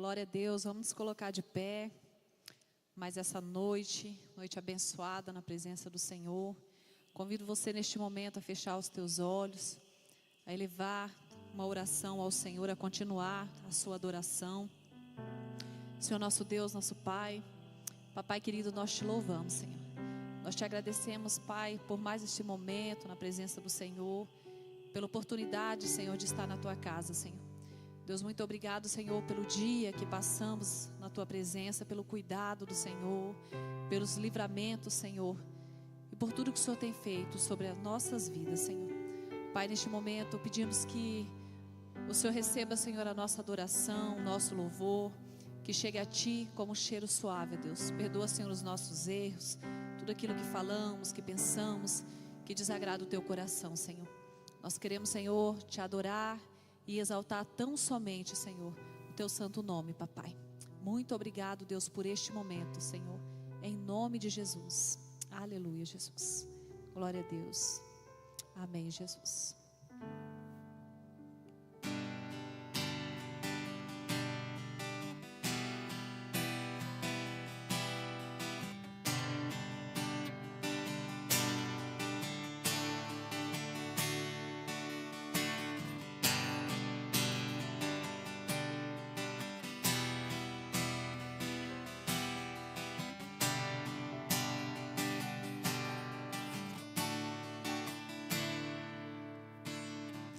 Glória a Deus, vamos nos colocar de pé. Mais essa noite abençoada na presença do Senhor. Convido você neste momento a fechar os teus olhos, a elevar uma oração ao Senhor, a continuar a sua adoração. Senhor nosso Deus, nosso Pai, Papai querido, nós te louvamos, Senhor. Nós te agradecemos, Pai, por mais este momento na presença do Senhor, pela oportunidade, Senhor, de estar na tua casa, Senhor. Deus, muito obrigado, Senhor, pelo dia que passamos na tua presença, pelo cuidado do Senhor, pelos livramentos, Senhor, e por tudo que o Senhor tem feito sobre as nossas vidas, Senhor. Pai, neste momento pedimos que o Senhor receba, Senhor, a nossa adoração, o nosso louvor, que chegue a Ti como um cheiro suave, Deus. Perdoa, Senhor, os nossos erros, tudo aquilo que falamos, que pensamos, que desagrada o Teu coração, Senhor. Nós queremos, Senhor, Te adorar e exaltar tão somente, Senhor, o Teu santo nome, Papai. Muito obrigado, Deus, por este momento, Senhor, em nome de Jesus. Aleluia, Jesus. Glória a Deus. Amém, Jesus.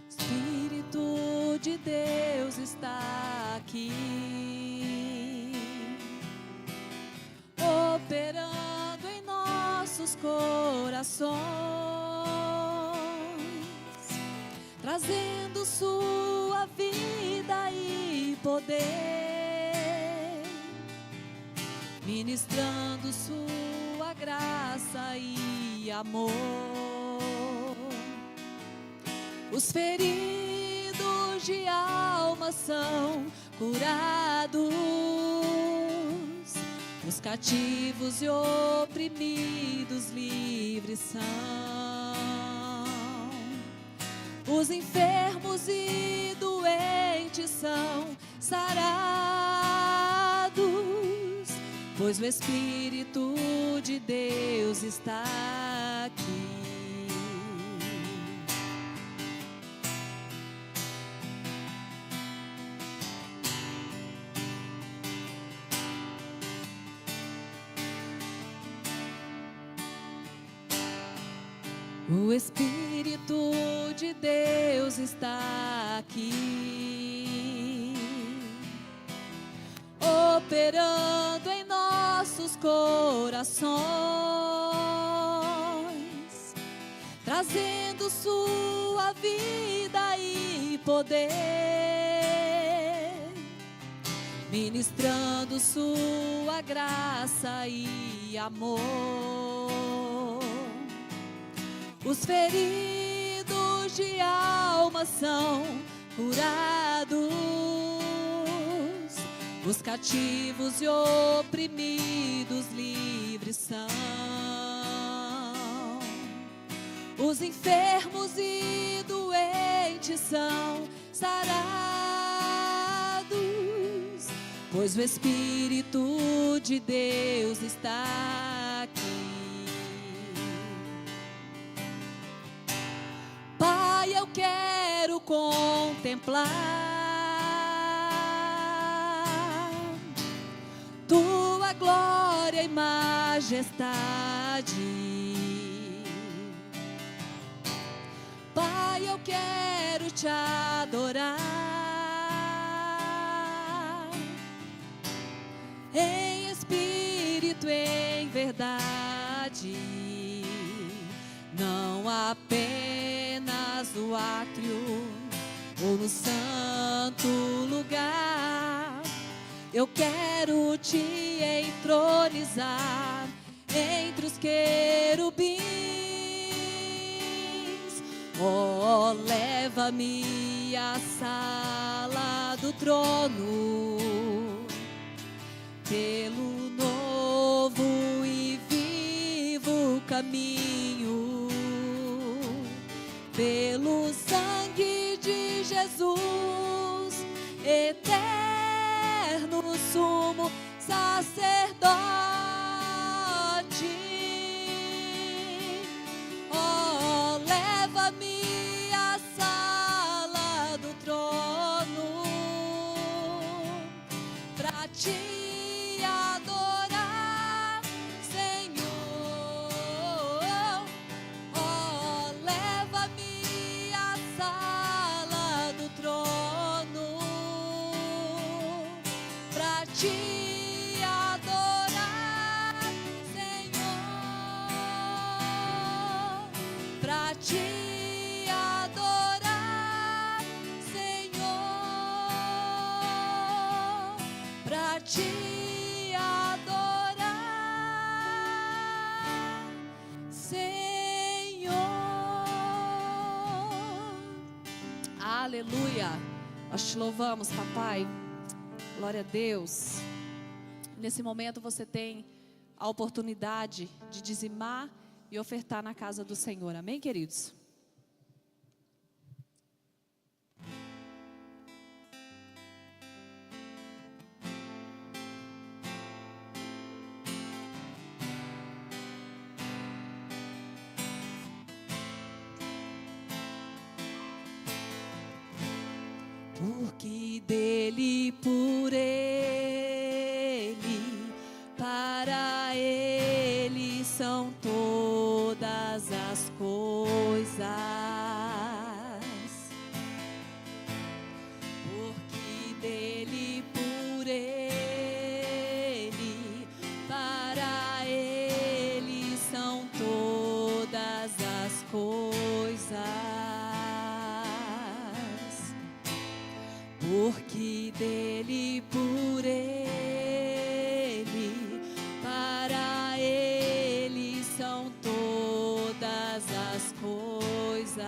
Espírito de Deus está aqui, operando em nossos corações, trazendo sua vida e poder, ministrando sua graça e amor. Os feridos de alma são curados, os cativos e oprimidos livres são, os enfermos e doentes são sarados, pois o Espírito de Deus está aqui. O Espírito de Deus está aqui, operando em nossos corações, trazendo sua vida e poder, ministrando sua graça e amor. Os feridos de alma são curados, os cativos e oprimidos livres são, os enfermos e doentes são sarados, pois o Espírito de Deus está aqui. Pai, eu quero contemplar tua glória e majestade. Pai, eu quero te adorar em espírito e em verdade, não apenas no átrio ou no santo lugar. Eu quero te entronizar entre os querubins. Oh, leva-me à sala do trono, pelo novo e vivo caminho, pelo sangue de Jesus eterno. adorar, Senhor. Oh, leva-me à sala do trono pra te adorar, Senhor, pra te adorar, Senhor, pra te adorar, Senhor. Aleluia. Nós te louvamos, papai. Glória a Deus. Nesse momento você tem a oportunidade de dizimar e ofertar na casa do Senhor. Amém, queridos? Porque dele, por ele, para ele são todas as coisas. Porque dele, por ele, para ele são todas as coisas. Porque dele, por ele, para ele são todas as coisas.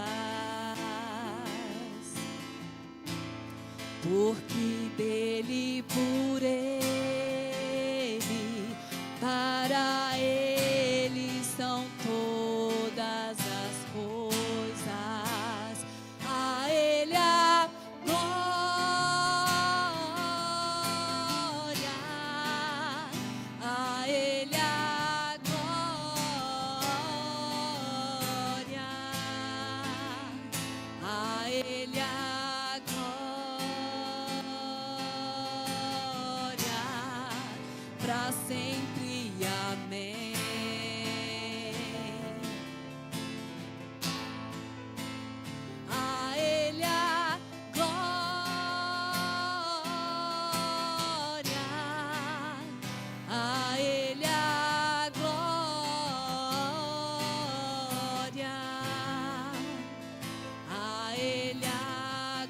Porque dele, por ele, para ele são todas as coisas. A ele a glória, a ele a glória, a ele a glória, pra sempre. Amém. A ele a glória, a ele a glória, a ele a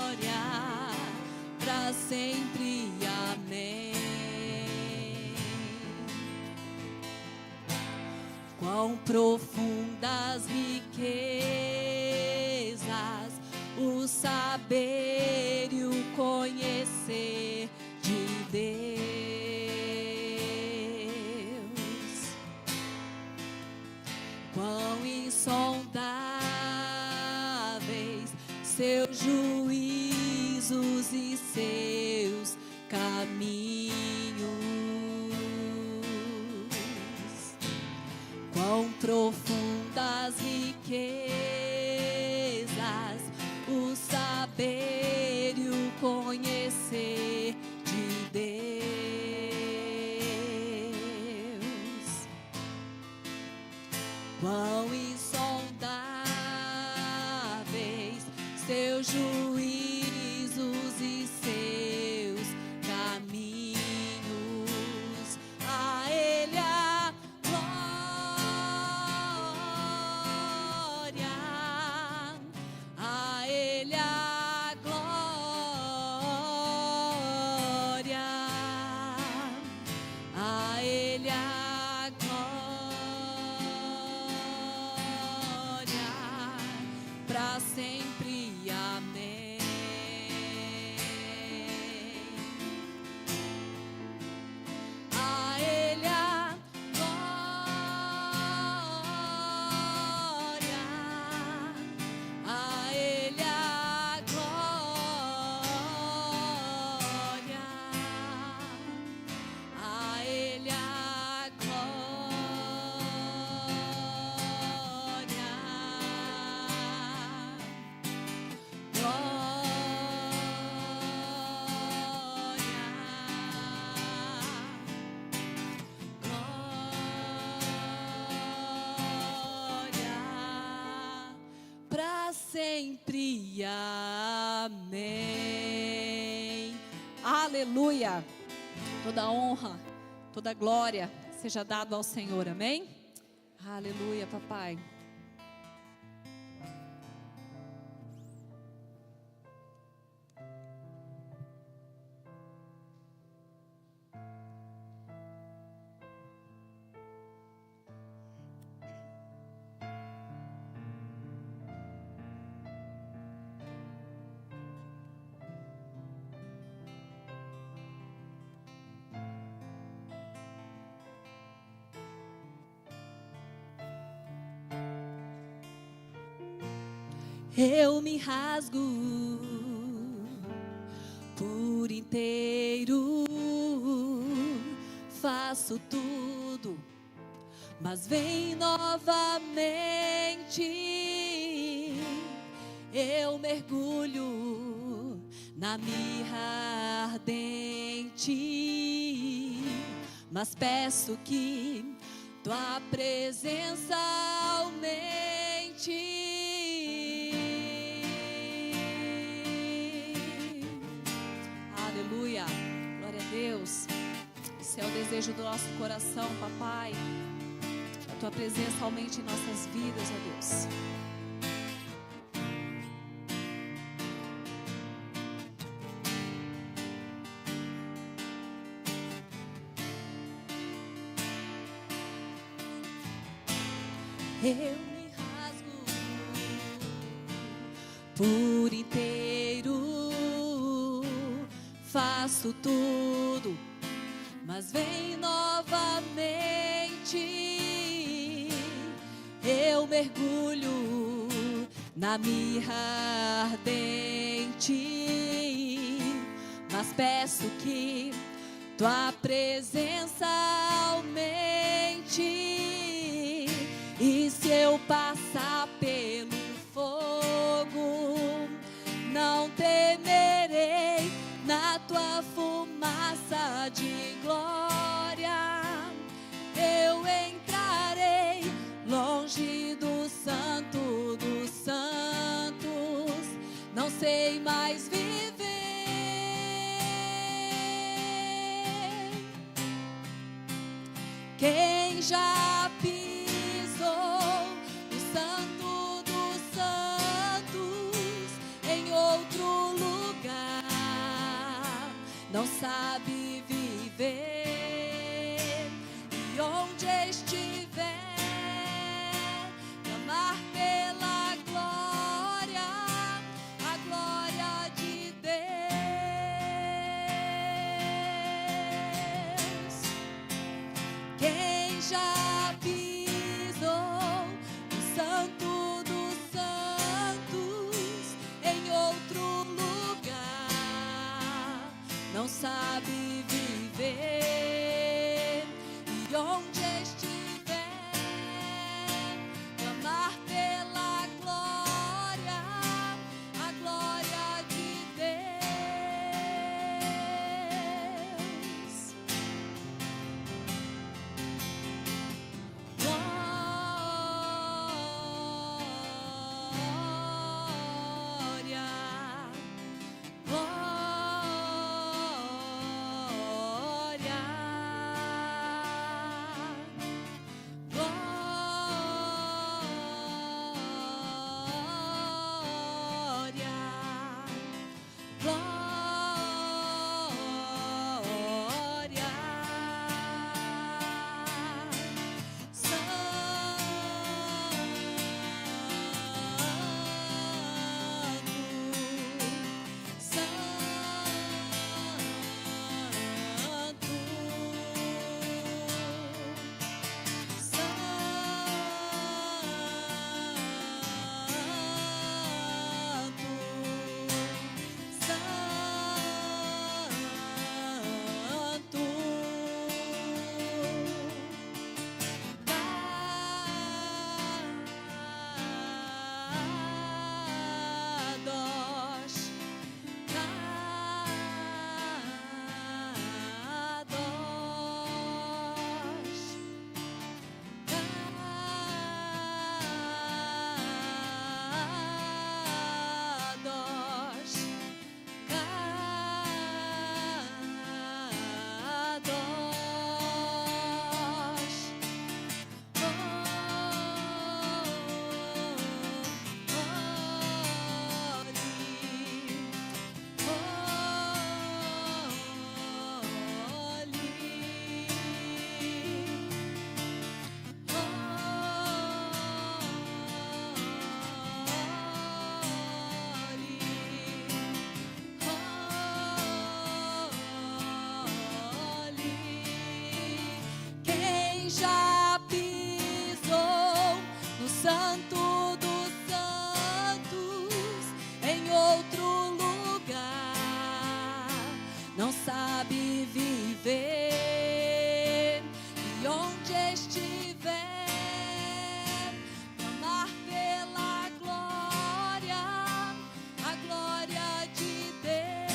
glória, pra sempre. Amém. Quão profundas riquezas o saber e o conhecer de Deus. Quão insondáveis seus juízos e seus caminhos. Quão profundas riquezas o saber e o conhecer de Deus. Quão insondáveis seus juízos e seus caminhos. sempre. Amém. Aleluia. Toda honra, toda glória seja dado ao Senhor. Amém. Aleluia, papai. Eu me rasgo por inteiro, faço tudo, mas vem novamente. Eu mergulho na mirra ardente, mas peço que tua presença aumente. Aleluia, glória a Deus. Esse é o desejo do nosso coração, papai. A tua presença aumente em nossas vidas, ó Deus. Eu me rasgo por inteiro, faço tudo, mas vem novamente. Eu mergulho na mirra ardente, mas peço que tua presença aumente. E se eu passar pelo fogo, não temerei, na tua fumaça de glória eu entrarei, longe do santo dos santos, não sei mais viver. Quem já não sabe viver, e onde estiver, clamar pela glória, a glória de Deus. Quem já pisou no santo dos santos, em outro lugar, não sabe viver, e onde estiver, clamar pela glória, a glória de Deus. Glória, glória. não sabe viver. E onde estiver, clamar pela glória, a glória de Deus.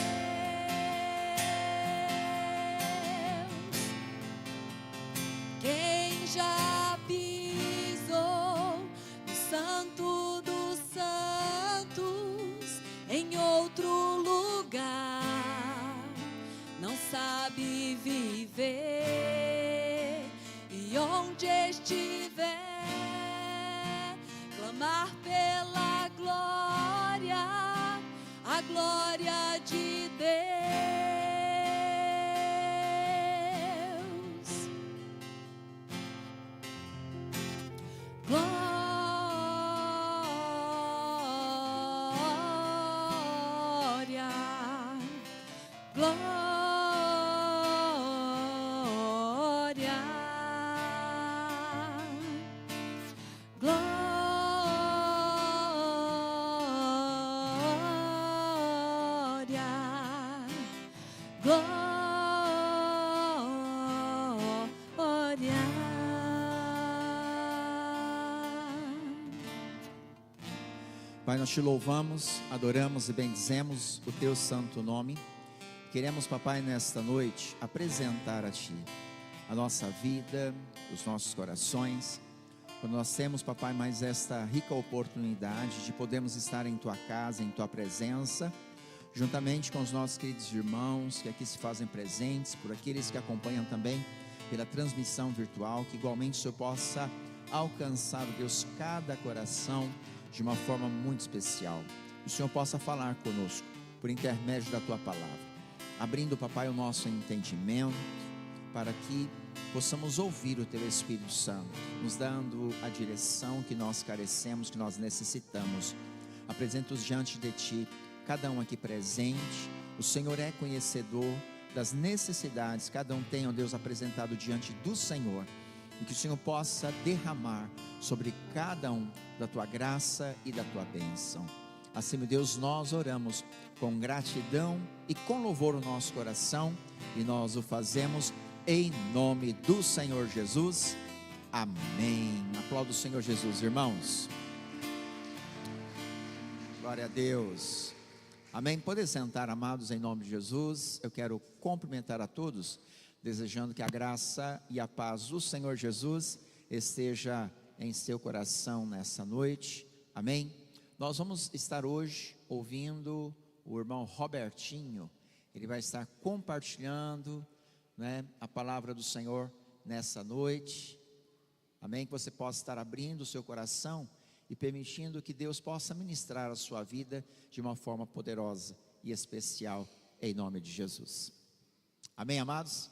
Quem já pisou no Santo dos Santos, em outro lugar, não sabe viver. E onde estiver, clamar pela glória, a glória de Deus. Glória, glória, Pai, nós te louvamos, adoramos e bendizemos o teu santo nome. Queremos, papai, nesta noite apresentar a ti a nossa vida, os nossos corações. Quando nós temos, papai, mais esta rica oportunidade de podermos estar em tua casa, em tua presença, juntamente com os nossos queridos irmãos que aqui se fazem presentes, por aqueles que acompanham também pela transmissão virtual, que igualmente o Senhor possa alcançar, Deus, cada coração de uma forma muito especial. O Senhor possa falar conosco por intermédio da tua palavra, abrindo, papai, o nosso entendimento, para que possamos ouvir o teu Espírito Santo, nos dando a direção que nós carecemos, que nós necessitamos. Apresento-os diante de ti, cada um aqui presente. O Senhor é conhecedor das necessidades, cada um tem, ó Deus, apresentado diante do Senhor, e que o Senhor possa derramar sobre cada um da tua graça e da tua bênção. Assim, meu Deus, nós oramos com gratidão e com louvor no nosso coração, e nós o fazemos em nome do Senhor Jesus. Amém. Aplauda o Senhor Jesus, irmãos. Glória a Deus. Amém. Podem sentar, amados, em nome de Jesus. Eu quero cumprimentar a todos, desejando que a graça e a paz do Senhor Jesus esteja em seu coração nessa noite. Amém. Nós vamos estar hoje ouvindo o irmão Robertinho. Ele vai estar compartilhando, a palavra do Senhor nessa noite. Amém. Que você possa estar abrindo o seu coração e permitindo que Deus possa ministrar a sua vida de uma forma poderosa e especial, em nome de Jesus. Amém, amados?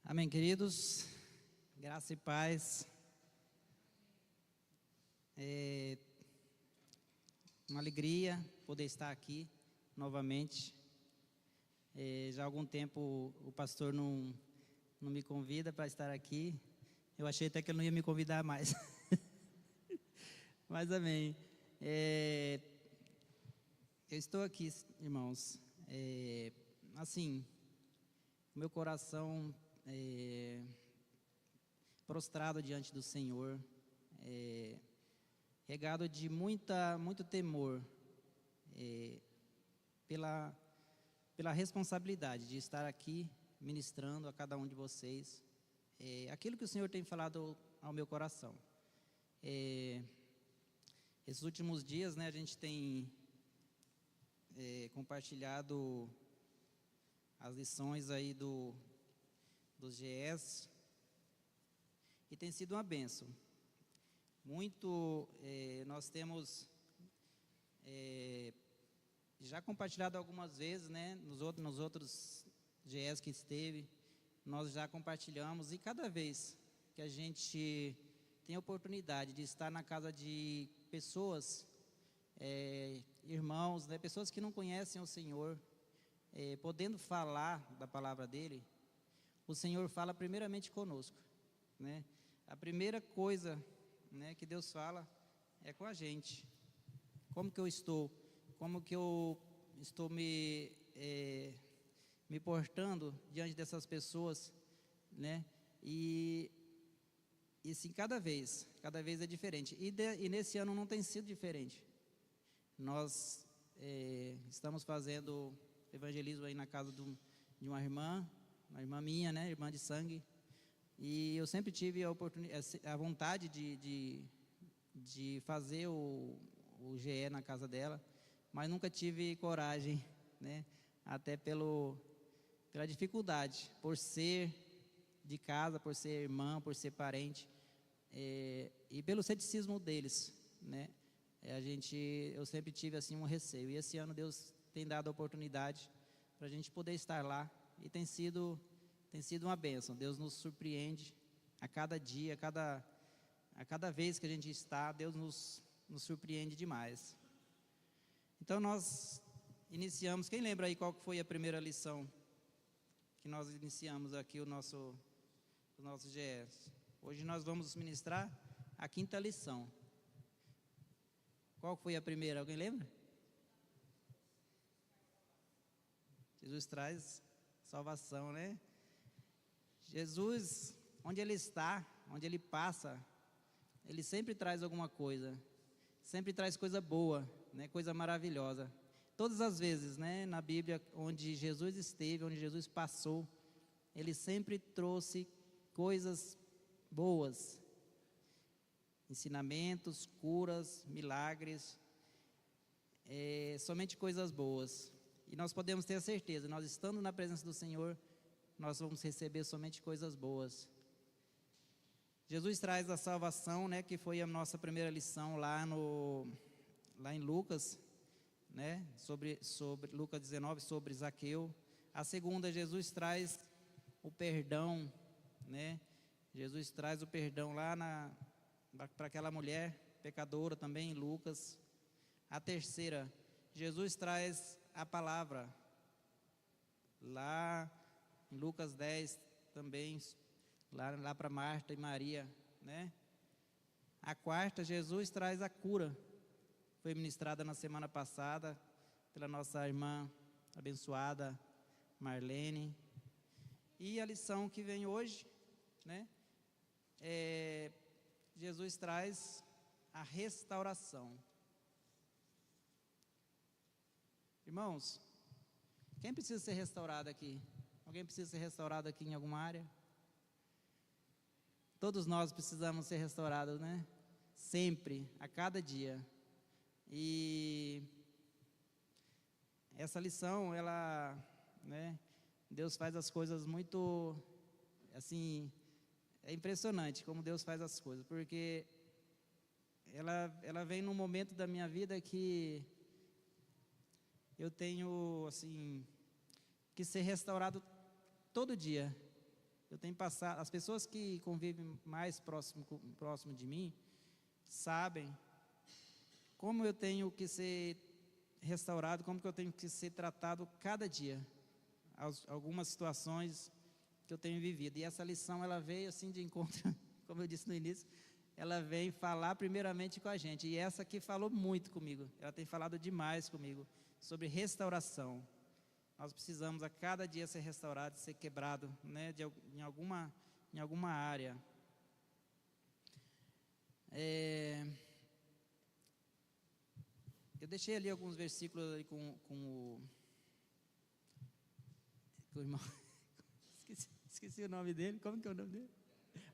Amém, queridos, graça e paz. É uma alegria poder estar aqui novamente. Já há algum tempo o pastor não me convida para estar aqui. Eu achei até que ele não ia me convidar mais. Mas amém. Eu estou aqui, irmãos, assim, meu coração prostrado diante do Senhor, regado de muito temor, pela responsabilidade de estar aqui ministrando a cada um de vocês aquilo que o Senhor tem falado ao meu coração. Esses últimos dias, a gente tem compartilhado as lições aí dos GEs, e tem sido uma bênção. Nós temos já compartilhado algumas vezes, nos outros GEs que esteve, nós já compartilhamos, e cada vez que a gente tem a oportunidade de estar na casa de pessoas, irmãos, pessoas que não conhecem o Senhor, podendo falar da palavra dele, o Senhor fala primeiramente conosco, né? A primeira coisa, né, que Deus fala é com a gente. Como que eu estou? Como que eu estou me portando diante dessas pessoas, né? E sim, cada vez é diferente. E nesse ano não tem sido diferente. Nós estamos fazendo evangelismo aí na casa de uma irmã minha, né? Irmã de sangue. E eu sempre tive a vontade de fazer o GE na casa dela, mas nunca tive coragem, né? Até pela dificuldade, por ser de casa, por ser irmã, por ser parente, e pelo ceticismo deles, né? Eu sempre tive assim um receio, e esse ano Deus tem dado a oportunidade para a gente poder estar lá, e tem sido uma bênção. Deus nos surpreende a cada dia, a cada vez que a gente está, Deus nos surpreende demais. Então nós iniciamos, quem lembra aí qual foi a primeira lição que nós iniciamos aqui, o nosso GS? Hoje nós vamos ministrar a 5ª lição. Qual foi a primeira? Alguém lembra? Jesus traz salvação, né? Jesus, onde Ele está, onde Ele passa, Ele sempre traz alguma coisa, sempre traz coisa boa, né? Coisa maravilhosa. Todas as vezes, né, na Bíblia, onde Jesus esteve, onde Jesus passou, Ele sempre trouxe coisas boas, ensinamentos, curas, milagres, somente coisas boas. E nós podemos ter a certeza, nós estando na presença do Senhor, nós vamos receber somente coisas boas. Jesus traz a salvação, né, que foi a nossa primeira lição lá em Lucas, né, sobre Lucas 19, sobre Zaqueu. A segunda, Jesus traz o perdão, né? Jesus traz o perdão lá para aquela mulher pecadora também em Lucas. A terceira, Jesus traz a palavra lá em Lucas 10 também, lá para Marta e Maria, né? A quarta, Jesus traz a cura, foi ministrada na semana passada pela nossa irmã abençoada Marlene. E a lição que vem hoje, né? Jesus traz a restauração. Irmãos, quem precisa ser restaurado aqui? Alguém precisa ser restaurado aqui em alguma área? Todos nós precisamos ser restaurados, né? Sempre, a cada dia. E essa lição, ela, né? Deus faz as coisas muito, assim, é impressionante como Deus faz as coisas, porque ela vem num momento da minha vida que eu tenho, assim, que ser restaurado todo dia. Eu tenho passado, as pessoas que convivem mais próximo de mim, sabem como eu tenho que ser restaurado, como que eu tenho que ser tratado cada dia. Algumas situações que eu tenho vivido. E essa lição, ela veio assim de encontro, como eu disse no início, ela vem falar primeiramente com a gente. E essa aqui falou muito comigo, ela tem falado demais comigo, sobre restauração. Nós precisamos a cada dia ser restaurado, ser quebrado, né, em alguma área. Eu deixei ali alguns versículos ali com o irmão, esqueci o nome dele, como que é o nome dele?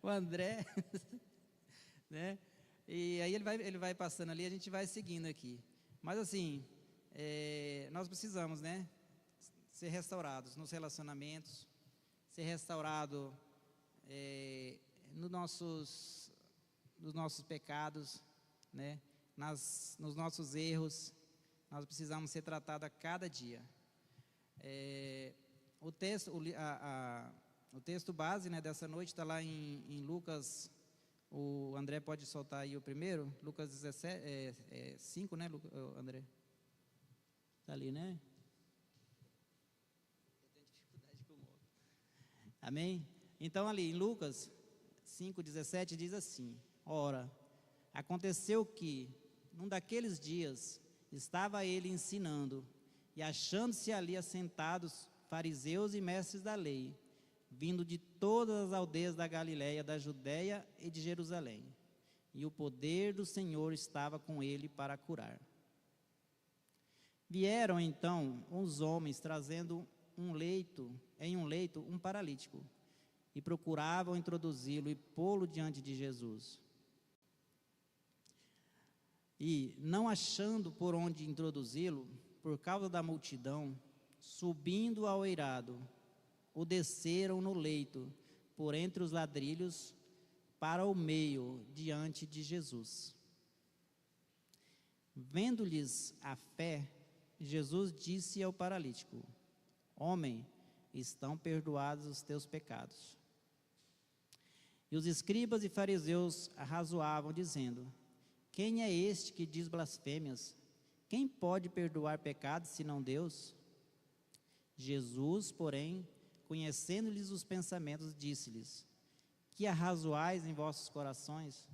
O André, né? E aí ele vai passando ali, a gente vai seguindo aqui. Mas assim, nós precisamos, né, ser restaurados nos relacionamentos, ser restaurado nos nossos pecados, né, nos nossos erros. Nós precisamos ser tratados a cada dia. O texto base, né, dessa noite está lá em Lucas. O André pode soltar aí o primeiro, Lucas 17, 5, né, André? Está ali, né? Amém? Então ali em Lucas 5,17 diz assim: ora, aconteceu que, num daqueles dias, estava ele ensinando, e achando-se ali assentados fariseus e mestres da lei, vindo de todas as aldeias da Galiléia, da Judéia e de Jerusalém. E o poder do Senhor estava com ele para curar. Vieram então uns homens trazendo em um leito um paralítico, e procuravam introduzi-lo e pô-lo diante de Jesus. E, não achando por onde introduzi-lo, por causa da multidão, subindo ao eirado, o desceram no leito, por entre os ladrilhos, para o meio, diante de Jesus. Vendo-lhes a fé, Jesus disse ao paralítico: homem, estão perdoados os teus pecados. E os escribas e fariseus arrazoavam, dizendo: quem é este que diz blasfêmias? Quem pode perdoar pecados, senão Deus? Jesus, porém, conhecendo-lhes os pensamentos, disse-lhes: que arrazoais em vossos corações?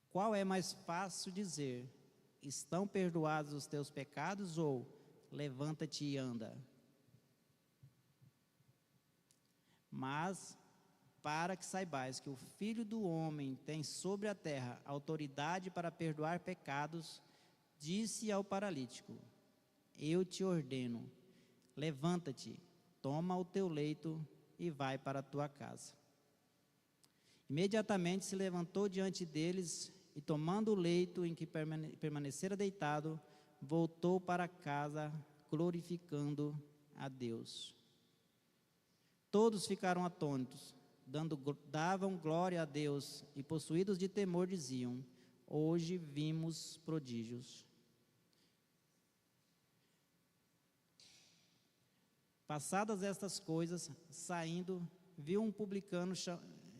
Qual é mais fácil dizer: estão perdoados os teus pecados, ou levanta-te e anda? Mas, para que saibais que o Filho do Homem tem sobre a terra autoridade para perdoar pecados, disse ao paralítico: eu te ordeno, levanta-te, toma o teu leito e vai para a tua casa. Imediatamente se levantou diante deles e, tomando o leito em que permanecera deitado, voltou para casa, glorificando a Deus. Todos ficaram atônitos, davam glória a Deus e, possuídos de temor, diziam: hoje vimos prodígios. Passadas estas coisas, saindo, viu um publicano,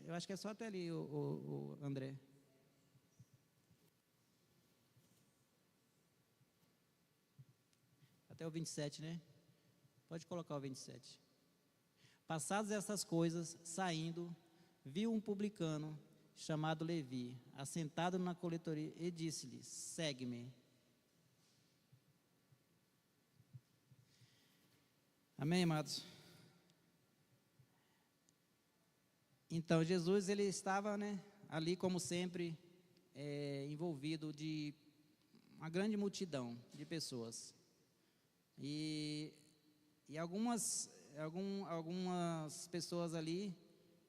eu acho que é só até ali, o André. Até o 27, né? Pode colocar o 27. Passadas estas coisas, saindo, viu um publicano chamado Levi, assentado na coletoria, e disse-lhe: segue-me. Amém, amados? Então, Jesus, ele estava, ali, como sempre, envolvido de uma grande multidão de pessoas. E algumas pessoas ali,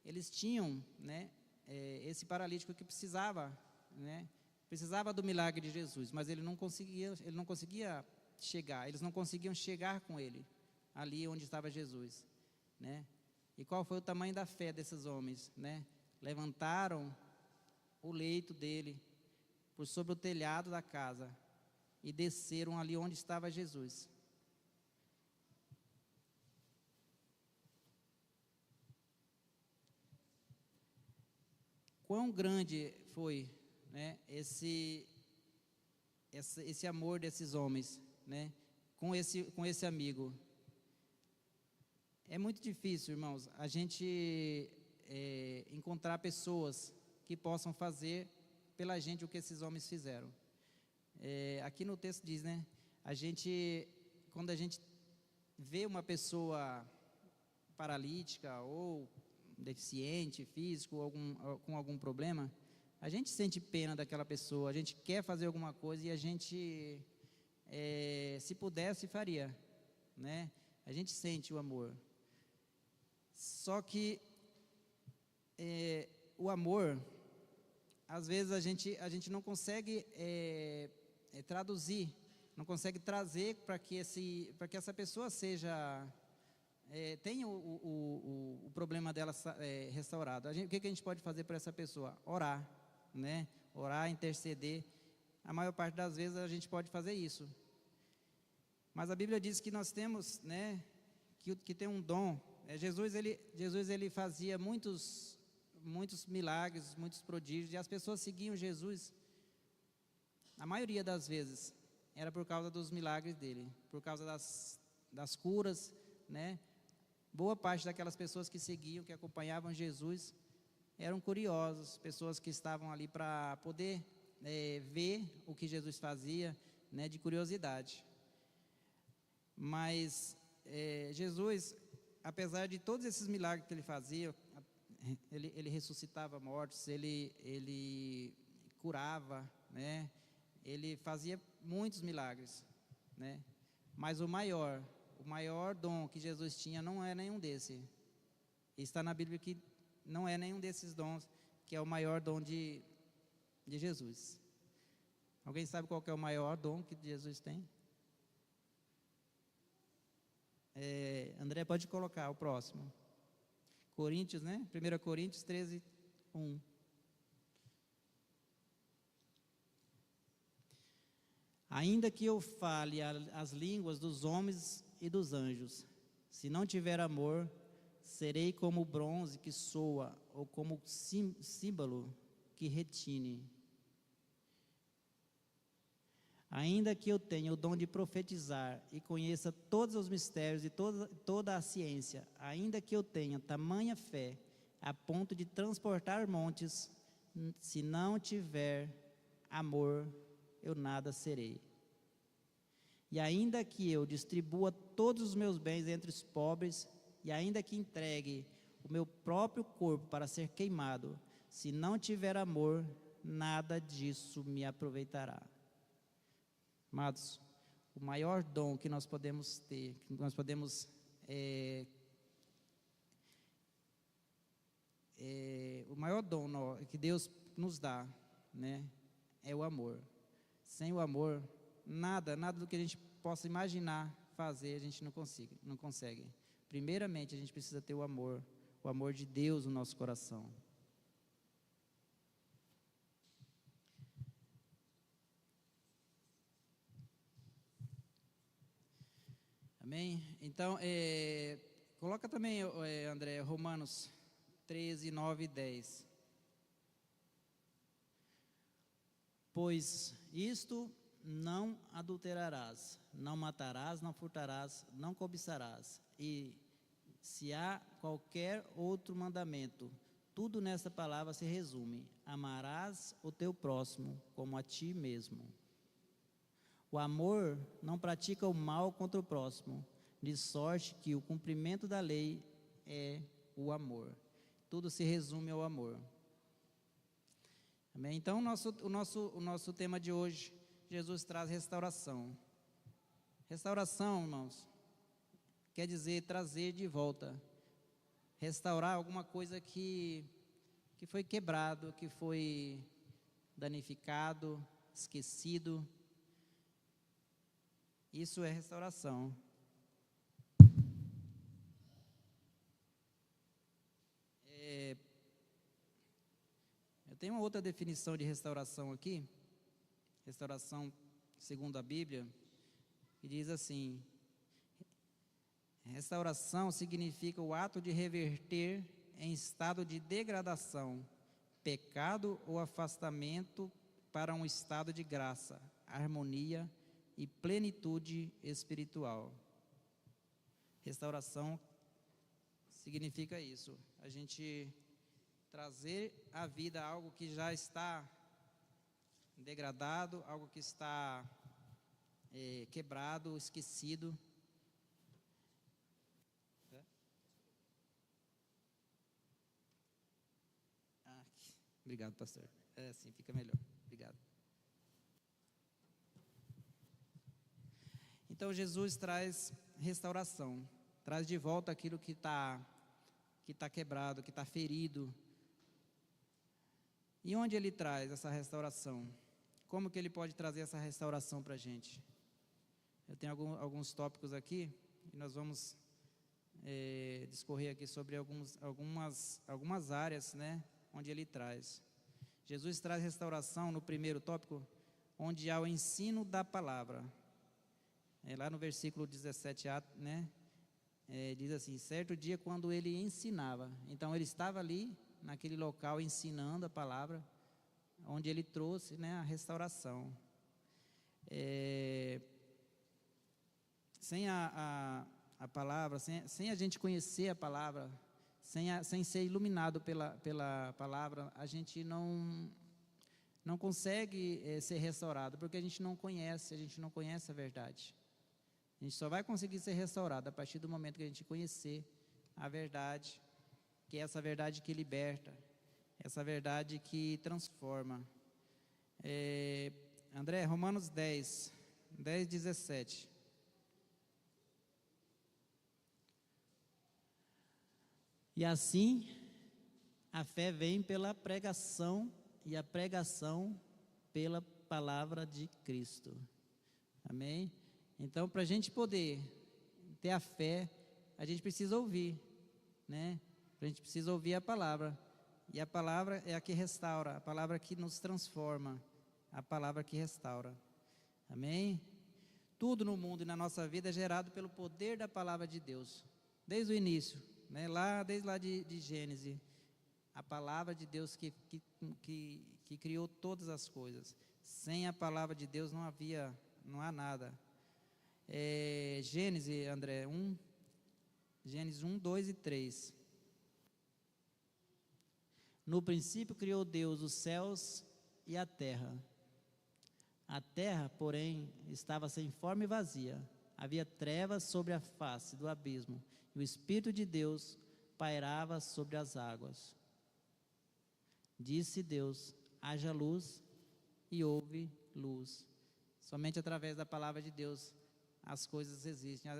eles tinham, esse paralítico que precisava do milagre de Jesus, mas ele não conseguia chegar, eles não conseguiam chegar com ele, ali onde estava Jesus, E qual foi o tamanho da fé desses homens, Levantaram o leito dele por sobre o telhado da casa e desceram ali onde estava Jesus. Quão grande foi, esse amor desses homens, com esse amigo. É muito difícil, irmãos, a gente encontrar pessoas que possam fazer pela gente o que esses homens fizeram. Aqui no texto diz, quando a gente vê uma pessoa paralítica ou deficiente, físico, com algum problema, a gente sente pena daquela pessoa, a gente quer fazer alguma coisa e a gente, se pudesse, faria, A gente sente o amor. Só que o amor, às vezes a gente não consegue traduzir, não consegue trazer para que essa pessoa tenha o problema dela restaurado. O que a gente pode fazer para essa pessoa? Orar, Orar, interceder. A maior parte das vezes a gente pode fazer isso. Mas a Bíblia diz que nós temos, que tem um dom. Jesus ele fazia muitos milagres, muitos prodígios, e as pessoas seguiam Jesus. A maioria das vezes era por causa dos milagres dele, por causa das curas, Boa parte daquelas pessoas que seguiam, que acompanhavam Jesus, eram curiosos, pessoas que estavam ali para poder ver o que Jesus fazia, né, de curiosidade. Mas Jesus, apesar de todos esses milagres que ele fazia, ele ressuscitava mortos, ele curava, né, ele fazia muitos milagres, né, mas o maior dom que Jesus tinha não é nenhum desse. Está na Bíblia que não é nenhum desses dons que é o maior dom de Jesus. Alguém sabe qual que é o maior dom que Jesus tem? André, pode colocar o próximo. Coríntios, né? 1 Coríntios 13, 1. Ainda que eu fale as línguas dos homens e dos anjos, se não tiver amor, serei como o bronze que soa, ou como símbolo que retine. Ainda que eu tenha o dom de profetizar e conheça todos os mistérios e toda a ciência, ainda que eu tenha tamanha fé a ponto de transportar montes, se não tiver amor, eu nada serei. E ainda que eu distribua todos os meus bens entre os pobres, e ainda que entregue o meu próprio corpo para ser queimado, se não tiver amor, nada disso me aproveitará. Amados, o maior dom que nós podemos ter, que nós podemos o maior dom que Deus nos dá, né, é o amor. Sem o amor, nada do que a gente possa imaginar fazer, a gente não consegue. Primeiramente, a gente precisa ter o amor de Deus no nosso coração. Amém? Então, coloca também, André, Romanos 13, 9 e 10. Pois isto: não adulterarás, não matarás, não furtarás, não cobiçarás. E se há qualquer outro mandamento, tudo nessa palavra se resume: amarás o teu próximo como a ti mesmo. O amor não pratica o mal contra o próximo, de sorte que o cumprimento da lei é o amor. Tudo se resume ao amor. Amém? Então, o nosso tema de hoje, Jesus traz restauração. Restauração, irmãos, quer dizer trazer de volta. Restaurar alguma coisa que foi quebrado, que foi danificado, esquecido. Isso é restauração. Eu tenho uma outra definição de restauração aqui, restauração segundo a Bíblia, que diz assim: restauração significa o ato de reverter em estado de degradação, pecado ou afastamento para um estado de graça, harmonia e plenitude espiritual. Restauração significa isso, a gente trazer à vida algo que já está degradado, algo que está quebrado, esquecido. Obrigado, pastor. Assim fica melhor. Obrigado. Então, Jesus traz restauração, traz de volta aquilo que está quebrado, que está ferido. E onde Ele traz essa restauração? Como que Ele pode trazer essa restauração para a gente? Eu tenho alguns tópicos aqui, e nós vamos discorrer aqui sobre algumas áreas, né, onde Ele traz. Jesus traz restauração no primeiro tópico, onde há o ensino da palavra. Lá no versículo 17a, né, diz assim: certo dia quando Ele ensinava. Então Ele estava ali, naquele local, ensinando a palavra, onde Ele trouxe, né, a restauração. Sem a a palavra, sem a gente conhecer a palavra, sem ser iluminado pela palavra, a gente não consegue ser restaurado, porque a gente não conhece a verdade. A gente só vai conseguir ser restaurado a partir do momento que a gente conhecer a verdade, que é essa verdade que liberta, essa verdade que transforma. André, Romanos 10, 17. E assim, a fé vem pela pregação, e a pregação pela palavra de Cristo. Amém? Então, para a gente poder ter a fé, a gente precisa ouvir, né? A gente precisa ouvir a palavra. E a palavra é a que restaura, a palavra que nos transforma, a palavra que restaura. Amém? Tudo no mundo e na nossa vida é gerado pelo poder da palavra de Deus. Desde o início, né? Desde lá de Gênesis, a palavra de Deus que criou todas as coisas. Sem a palavra de Deus não há nada. Gênesis, André, Gênesis 1, 2 e 3. No princípio criou Deus os céus e a terra. A terra, porém, estava sem forma e vazia. Havia trevas sobre a face do abismo, e o Espírito de Deus pairava sobre as águas. Disse Deus: haja luz, e houve luz. Somente através da palavra de Deus as coisas existem,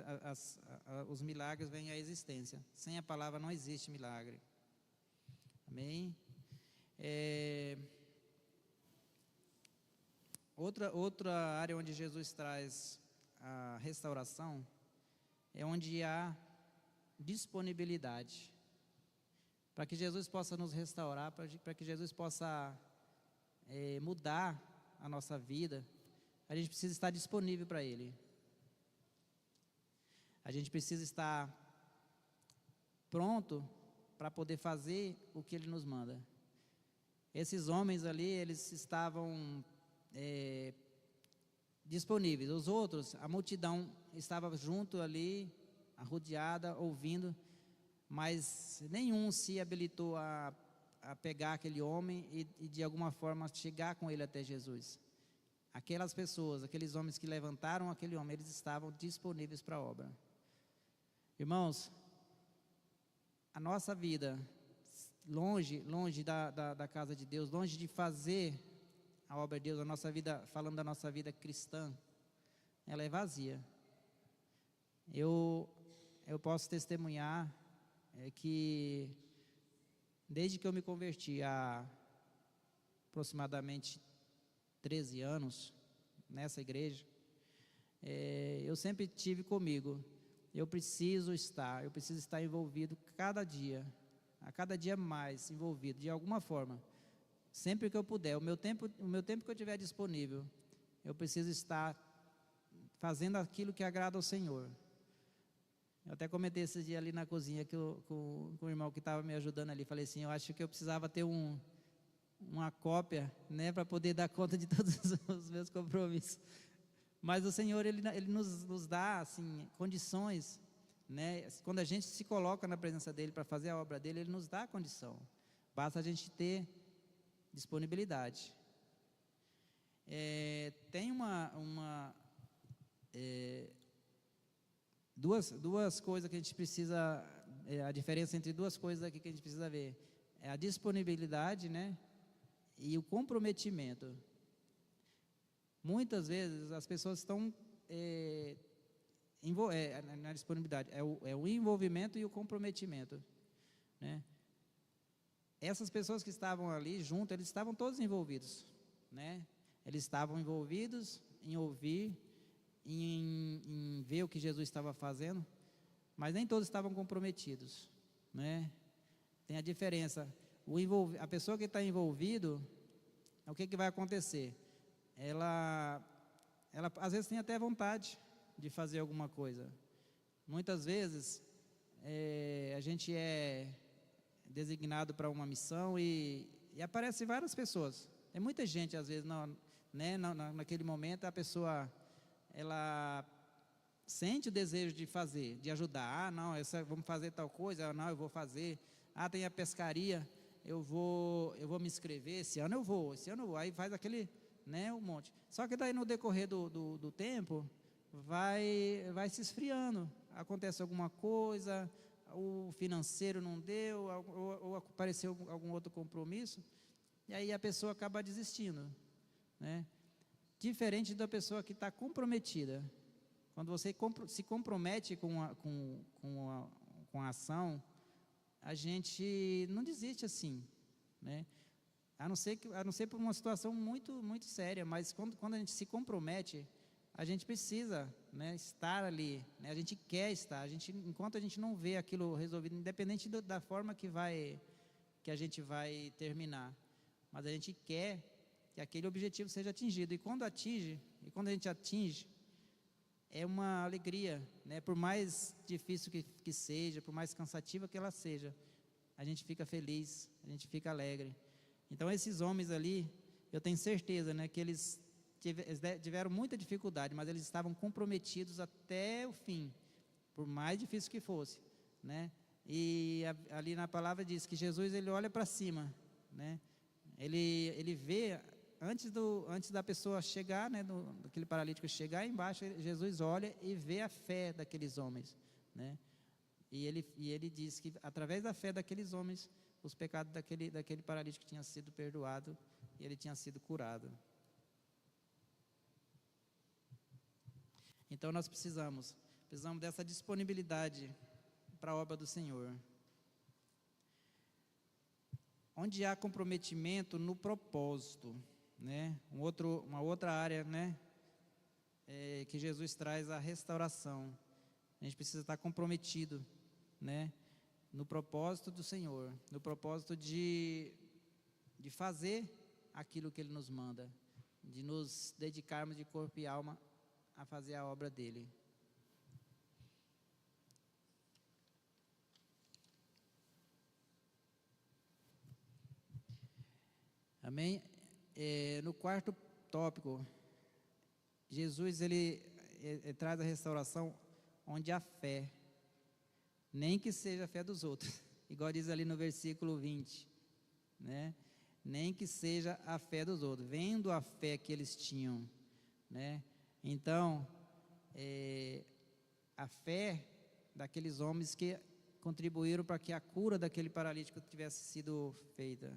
os milagres vêm à existência. Sem a palavra não existe milagre. Amém? Outra área onde Jesus traz a restauração é onde há disponibilidade. Para que Jesus possa nos restaurar, para que Jesus possa mudar a nossa vida, a gente precisa estar disponível para Ele. A gente precisa estar pronto para poder fazer o que Ele nos manda. Esses homens ali, eles estavam disponíveis. Os outros, a multidão estava junto ali, arrodeada, ouvindo, mas nenhum se habilitou a pegar aquele homem e de alguma forma chegar com ele até Jesus. Aquelas pessoas, aqueles homens que levantaram aquele homem, eles estavam disponíveis para a obra. Irmãos, a nossa vida, longe da casa de Deus, longe de fazer a obra de Deus, a nossa vida, falando da nossa vida cristã, ela é vazia. Eu posso testemunhar que desde que eu me converti há aproximadamente 13 anos nessa igreja, eu sempre tive comigo, eu preciso estar envolvido a cada dia mais envolvido, de alguma forma, sempre que eu puder, o meu tempo que eu tiver disponível, eu preciso estar fazendo aquilo que agrada ao Senhor. Eu até comentei esse dia ali na cozinha com o irmão que estava me ajudando ali, falei assim, eu acho que eu precisava ter uma cópia, né, para poder dar conta de todos os meus compromissos. Mas o Senhor, Ele nos dá, assim, condições, né? Quando a gente se coloca na presença dEle para fazer a obra dEle, Ele nos dá a condição. Basta a gente ter disponibilidade. Tem duas coisas que a gente precisa, a diferença entre duas coisas aqui que a gente precisa ver, é a disponibilidade, né, e o comprometimento. Muitas vezes as pessoas estão na disponibilidade, é o envolvimento e o comprometimento, né? Essas pessoas que estavam ali junto, eles estavam todos envolvidos, né? Eles estavam envolvidos em ouvir, em ver o que Jesus estava fazendo, mas nem todos estavam comprometidos, né? Tem a diferença. A pessoa que está envolvido, o que vai acontecer? Ela às vezes tem até vontade de fazer alguma coisa. Muitas vezes a gente é designado para uma missão e aparecem várias pessoas. Tem muita gente às vezes, naquele momento a pessoa ela sente o desejo de fazer, de ajudar. Ah, não, vamos fazer tal coisa. Ah, não, eu vou fazer. Ah, tem a pescaria, eu vou me inscrever. Esse ano eu vou. Aí faz aquele, né, um monte. Só que daí no decorrer do tempo, vai se esfriando. Acontece alguma coisa, o financeiro não deu, ou apareceu algum outro compromisso, e aí a pessoa acaba desistindo, né? Diferente da pessoa que está comprometida. Quando você se compromete com a ação, a gente não desiste assim, né? A não ser por uma situação muito, muito séria, mas quando a gente se compromete, a gente precisa, né, estar ali, né? A gente quer estar. Enquanto a gente não vê aquilo resolvido, independente da forma que a gente vai terminar, mas a gente quer que aquele objetivo seja atingido. E quando a gente atinge, é uma alegria, né? Por mais difícil que seja, por mais cansativa que ela seja, a gente fica feliz, a gente fica alegre. Então esses homens ali, eu tenho certeza, né, que eles tiveram muita dificuldade, mas eles estavam comprometidos até o fim, por mais difícil que fosse, né? E ali na palavra diz que Jesus, ele olha para cima, né? Ele vê antes da pessoa chegar, né, daquele paralítico chegar embaixo, Jesus olha e vê a fé daqueles homens, né? E ele diz que através da fé daqueles homens, os pecados daquele paralítico tinham sido perdoados e ele tinha sido curado. Então nós precisamos dessa disponibilidade para a obra do Senhor. Onde há comprometimento no propósito, né? Uma outra área, né, que Jesus traz a restauração. A gente precisa estar comprometido, né, no propósito do Senhor, no propósito de fazer aquilo que Ele nos manda, de nos dedicarmos de corpo e alma a fazer a obra dEle. Amém? No quarto tópico, Jesus ele traz a restauração onde há fé, nem que seja a fé dos outros, igual diz ali no versículo 20, né? Nem que seja a fé dos outros, vendo a fé que eles tinham, né? Então, a fé daqueles homens que contribuíram para que a cura daquele paralítico tivesse sido feita.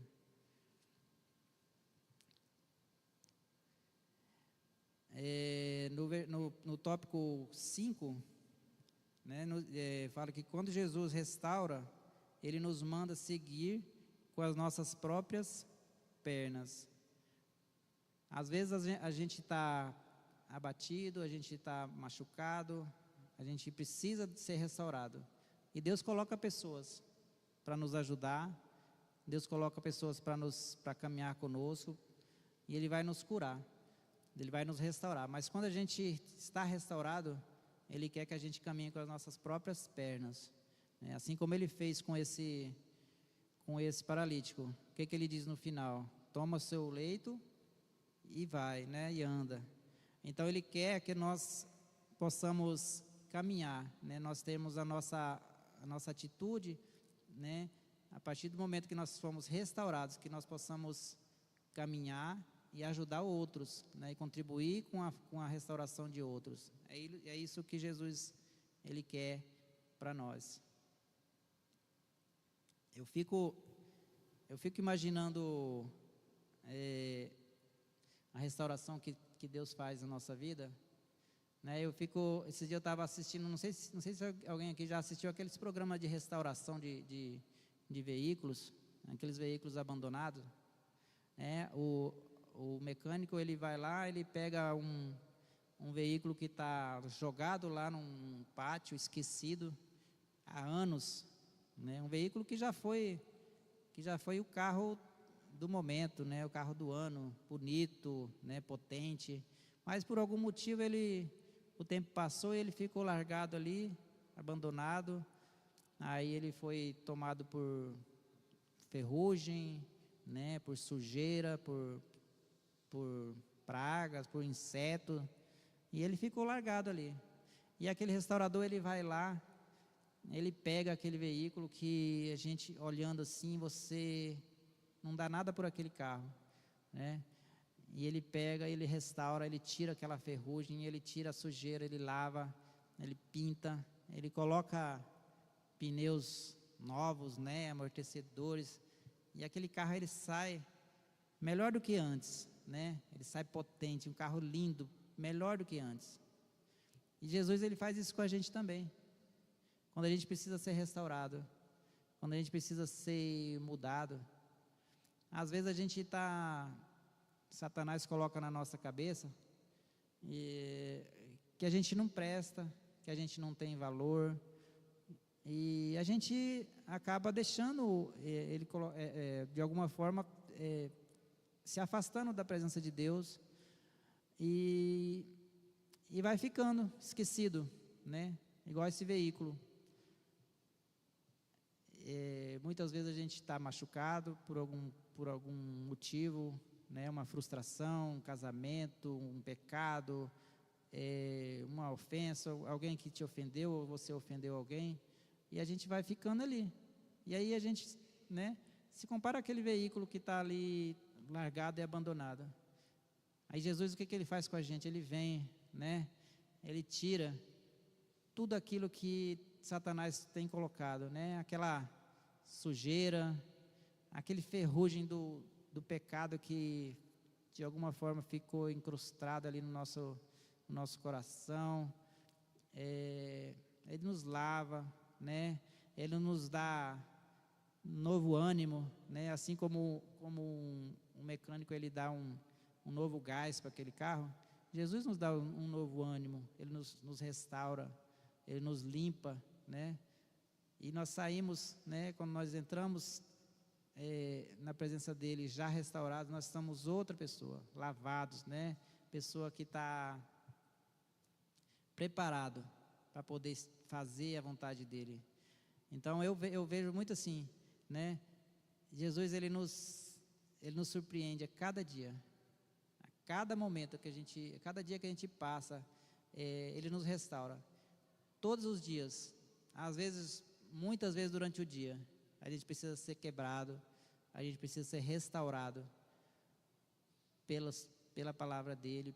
No tópico 5, né, fala que quando Jesus restaura, Ele nos manda seguir com as nossas próprias pernas. Às vezes a gente está abatido, a gente está machucado, a gente precisa de ser restaurado. E Deus coloca pessoas para nos ajudar, Deus coloca pessoas para caminhar conosco, e Ele vai nos curar. Ele vai nos restaurar, mas quando a gente está restaurado, Ele quer que a gente caminhe com as nossas próprias pernas, né? Assim como Ele fez com esse paralítico. O que Ele diz no final? Toma o seu leito e vai, né? E anda. Então Ele quer que nós possamos caminhar, né? Nós temos a nossa atitude, né? A partir do momento que nós fomos restaurados, que nós possamos caminhar e ajudar outros, né, e contribuir com a restauração de outros. É isso que Jesus Ele quer para nós. Eu fico imaginando a restauração que Deus faz na nossa vida, né? Esse dia eu estava assistindo, não sei se alguém aqui já assistiu aqueles programas de restauração de veículos, aqueles veículos abandonados, né? O mecânico, ele vai lá, ele pega um veículo que está jogado lá num pátio, esquecido há anos, né? Um veículo que já foi o carro do momento, né? O carro do ano, bonito, né? Potente, mas por algum motivo o tempo passou e ele ficou largado ali, abandonado. Aí ele foi tomado por ferrugem, né? Por sujeira, por pragas, por inseto, e ele ficou largado ali. E aquele restaurador, ele vai lá, ele pega aquele veículo que a gente olhando assim, você não dá nada por aquele carro, né? E ele pega, ele restaura, ele tira aquela ferrugem, ele tira a sujeira, ele lava, ele pinta, ele coloca pneus novos, né, amortecedores, e aquele carro ele sai melhor do que antes, né? Ele sai potente, um carro lindo, melhor do que antes. E Jesus, ele faz isso com a gente também. Quando a gente precisa ser restaurado, quando a gente precisa ser mudado, às vezes a gente Satanás coloca na nossa cabeça que a gente não presta, que a gente não tem valor, e a gente acaba deixando ele de alguma forma se afastando da presença de Deus e vai ficando esquecido, né? Igual esse veículo. Muitas vezes a gente está machucado por algum motivo, né? Uma frustração, um casamento, um pecado, uma ofensa, alguém que te ofendeu ou você ofendeu alguém, e a gente vai ficando ali. E aí a gente, né, se compara àquele veículo que está ali largado e abandonado. Aí Jesus, o que ele faz com a gente? Ele vem, né? Ele tira tudo aquilo que Satanás tem colocado, né? Aquela sujeira, aquele ferrugem do pecado que de alguma forma ficou incrustado ali no nosso coração. Ele nos lava, né? Ele nos dá novo ânimo, né? Assim como um mecânico ele dá um novo gás para aquele carro, Jesus nos dá um novo ânimo, ele nos restaura, ele nos limpa, né? E nós saímos, né? Quando nós entramos na presença dele já restaurados, nós somos outra pessoa, lavados, né? Pessoa que está preparado para poder fazer a vontade dele. Então eu vejo muito assim, né? Jesus ele nos surpreende a cada dia, a cada momento a cada dia que a gente passa, ele nos restaura. Todos os dias, às vezes, muitas vezes durante o dia, a gente precisa ser quebrado, a gente precisa ser restaurado pela palavra dele,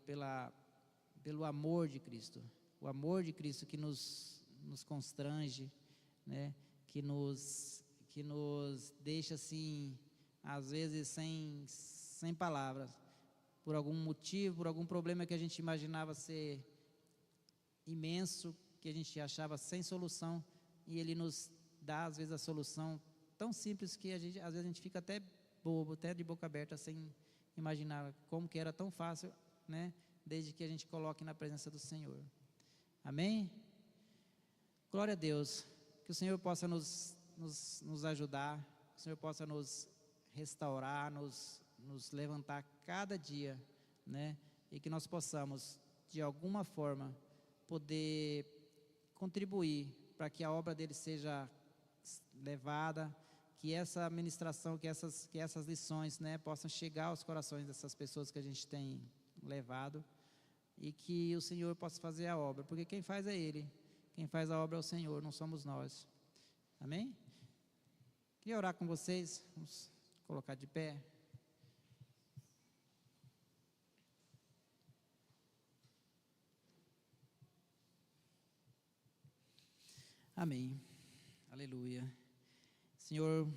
pelo amor de Cristo. O amor de Cristo que nos constrange, né? Que nos deixa assim, às vezes sem palavras, por algum motivo, por algum problema que a gente imaginava ser imenso, que a gente achava sem solução, e ele nos dá às vezes a solução tão simples que às vezes a gente fica até bobo, até de boca aberta, sem imaginar como que era tão fácil, né? Desde que a gente coloque na presença do Senhor. Amém? Glória a Deus. Que o Senhor possa nos ajudar, que o Senhor possa nos restaurar, nos levantar cada dia, né? E que nós possamos, de alguma forma, poder contribuir para que a obra dele seja levada, que essa ministração, que essas lições, né, possam chegar aos corações dessas pessoas que a gente tem levado, e que o Senhor possa fazer a obra, porque quem faz é Ele, quem faz a obra é o Senhor, não somos nós. Amém? Queria orar com vocês, vamos colocar de pé. Amém. Aleluia. Senhor,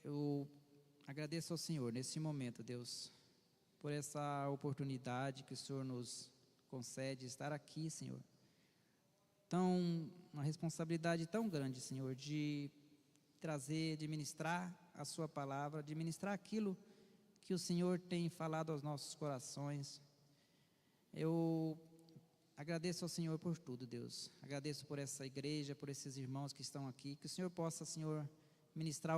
eu agradeço ao Senhor nesse momento, Deus, por essa oportunidade que o Senhor nos concede estar aqui, Senhor. Uma responsabilidade tão grande, Senhor, de trazer, de ministrar a sua palavra, de ministrar aquilo que o Senhor tem falado aos nossos corações. Eu agradeço ao Senhor por tudo, Deus. Agradeço por essa igreja, por esses irmãos que estão aqui. Que o Senhor possa, Senhor, ministrar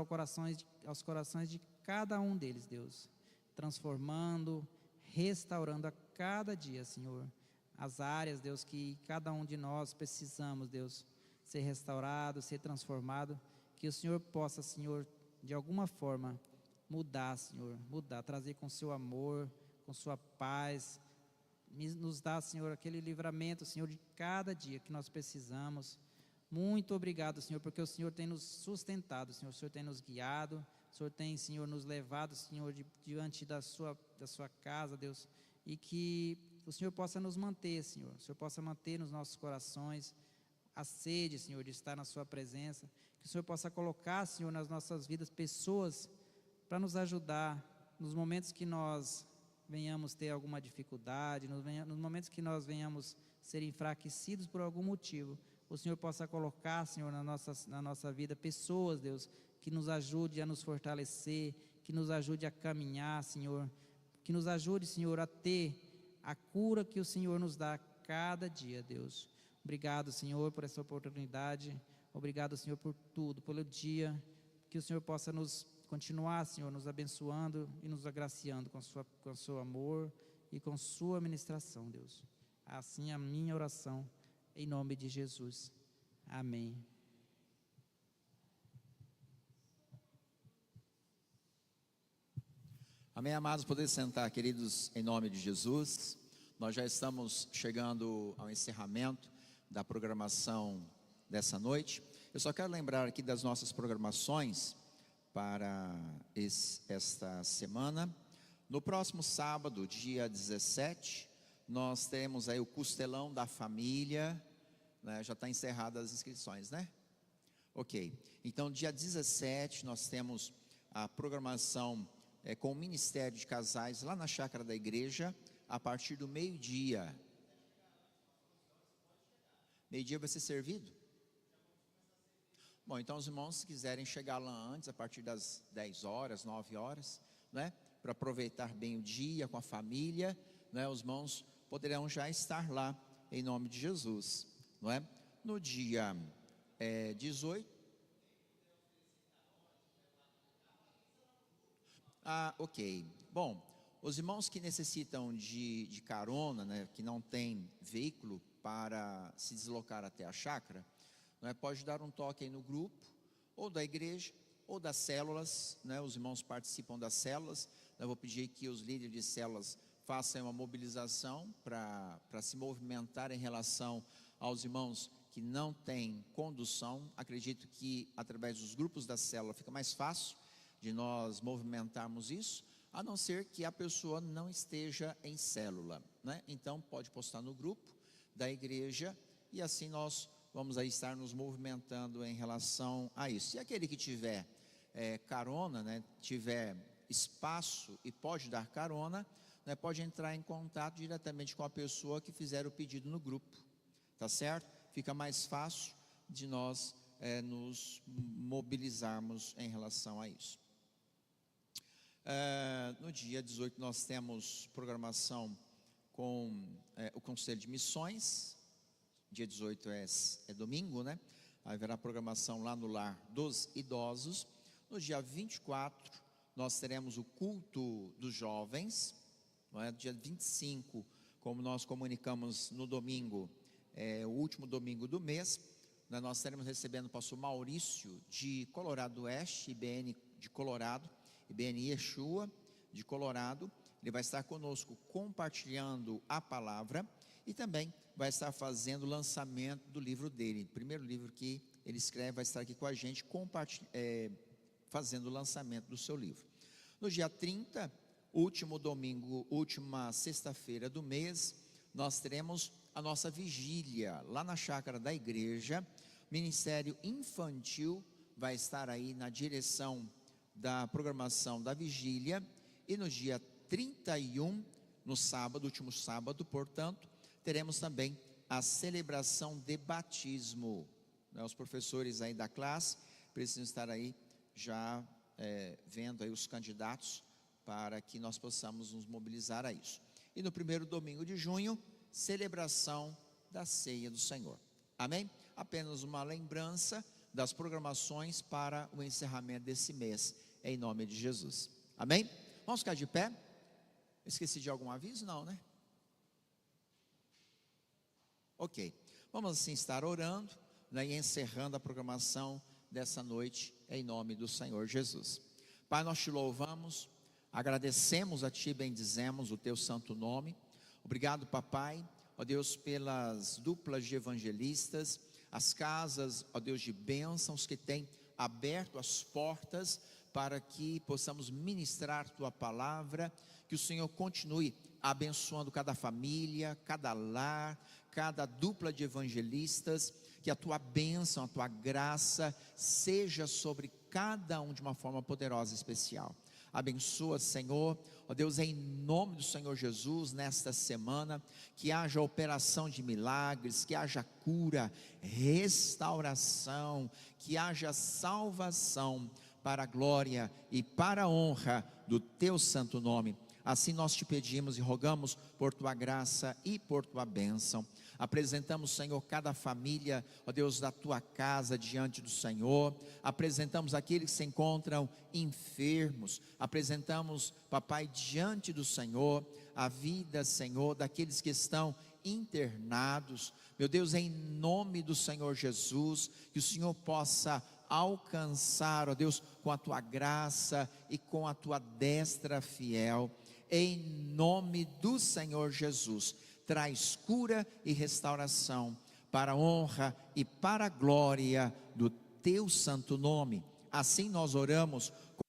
aos corações de cada um deles, Deus. Transformando, restaurando a cada dia, Senhor. As áreas, Deus, que cada um de nós precisamos, Deus, ser restaurado, ser transformado. Que o Senhor possa, Senhor, de alguma forma, mudar, Senhor. Mudar, trazer com seu amor, com sua paz, nos dá, Senhor, aquele livramento, Senhor, de cada dia que nós precisamos. Muito obrigado, Senhor, porque o Senhor tem nos sustentado, Senhor, o Senhor tem nos guiado, o Senhor tem, Senhor, nos levado, Senhor, diante da sua casa, Deus, e que o Senhor possa nos manter, Senhor, o Senhor possa manter nos nossos corações a sede, Senhor, de estar na sua presença, que o Senhor possa colocar, Senhor, nas nossas vidas pessoas para nos ajudar nos momentos que nós venhamos ter alguma dificuldade, nos momentos que nós venhamos ser enfraquecidos por algum motivo, o Senhor possa colocar, Senhor, na nossa vida pessoas, Deus, que nos ajude a nos fortalecer, que nos ajude a caminhar, Senhor, que nos ajude, Senhor, a ter a cura que o Senhor nos dá cada dia, Deus. Obrigado, Senhor, por essa oportunidade. Obrigado, Senhor, por tudo, pelo dia. Que o Senhor possa nos continuar, Senhor, nos abençoando e nos agraciando com seu amor e com sua ministração, Deus. Assim a minha oração, em nome de Jesus. Amém. Amém, amados, poder sentar, queridos, em nome de Jesus. Nós já estamos chegando ao encerramento da programação dessa noite. Eu só quero lembrar aqui das nossas programações para esta semana. No próximo sábado, dia 17, nós teremos aí o Costelão da Família, né? Já está encerradas as inscrições, né? Ok, então dia 17 nós temos a programação com o Ministério de Casais lá na chácara da igreja, a partir do meio-dia. Meio-dia vai ser servido? Bom, então os irmãos, se quiserem chegar lá antes, a partir das 10 horas, 9 horas, né, para aproveitar bem o dia com a família, né, os irmãos poderão já estar lá, em nome de Jesus, não é? No dia 18. Ok. Bom, os irmãos que necessitam de carona, né, que não tem veículo para se deslocar até a chácara, né, pode dar um toque aí no grupo, ou da igreja, ou das células, né, os irmãos participam das células. Eu vou pedir que os líderes de células façam uma mobilização para se movimentar em relação aos irmãos que não têm condução. Acredito que através dos grupos da célula fica mais fácil de nós movimentarmos isso, a não ser que a pessoa não esteja em célula, né? Então pode postar no grupo da igreja e assim nós vamos aí estar nos movimentando em relação a isso. E aquele que tiver carona, né, tiver espaço e pode dar carona, né, pode entrar em contato diretamente com a pessoa que fizer o pedido no grupo, tá certo? Fica mais fácil de nós nos mobilizarmos em relação a isso. No dia 18 nós temos programação com o Conselho de Missões. Dia 18 é domingo, né? Haverá programação lá no Lar dos Idosos. No dia 24 nós teremos o culto dos jovens, não é? Dia 25, como nós comunicamos no domingo, o último domingo do mês, né? Nós estaremos recebendo o pastor Maurício de Colorado Oeste, IBN de Colorado, IBN Yeshua de Colorado. Ele vai estar conosco compartilhando a palavra e também vai estar fazendo o lançamento do livro dele. O primeiro livro que ele escreve, vai estar aqui com a gente, fazendo o lançamento do seu livro. No dia 30, último domingo, última sexta-feira do mês, nós teremos a nossa vigília lá na chácara da igreja. Ministério Infantil vai estar aí na direção da programação da vigília. E no dia 31, no sábado, último sábado, portanto, teremos também a celebração de batismo, né? Os professores aí da classe precisam estar aí já vendo aí os candidatos para que nós possamos nos mobilizar a isso. E no primeiro domingo de junho, celebração da ceia do Senhor. Amém? Apenas uma lembrança das programações para o encerramento desse mês, em nome de Jesus. Amém? Vamos ficar de pé? Esqueci de algum aviso? Não, né? Ok, vamos assim estar orando, né, e encerrando a programação dessa noite, em nome do Senhor Jesus. Pai, nós te louvamos, agradecemos a Ti, bendizemos o Teu santo nome. Obrigado, papai, ó Deus, pelas duplas de evangelistas, as casas, ó Deus, de bênçãos que têm aberto as portas para que possamos ministrar tua palavra, que o Senhor continue abençoando cada família, cada lar, cada dupla de evangelistas, que a tua bênção, a tua graça seja sobre cada um de uma forma poderosa e especial. Abençoa, Senhor, ó Deus, em nome do Senhor Jesus, nesta semana, que haja operação de milagres, que haja cura, restauração, que haja salvação, para a glória e para a honra do teu santo nome. Assim nós te pedimos e rogamos por tua graça e por tua bênção. Apresentamos, Senhor, cada família, ó Deus, da tua casa diante do Senhor. Apresentamos aqueles que se encontram enfermos. Apresentamos, papai, diante do Senhor, a vida, Senhor, daqueles que estão internados. Meu Deus, em nome do Senhor Jesus, que o Senhor possa alcançar, ó Deus, com a tua graça e com a tua destra fiel, em nome do Senhor Jesus. Traz cura e restauração para a honra e para a glória do teu santo nome. Assim nós oramos com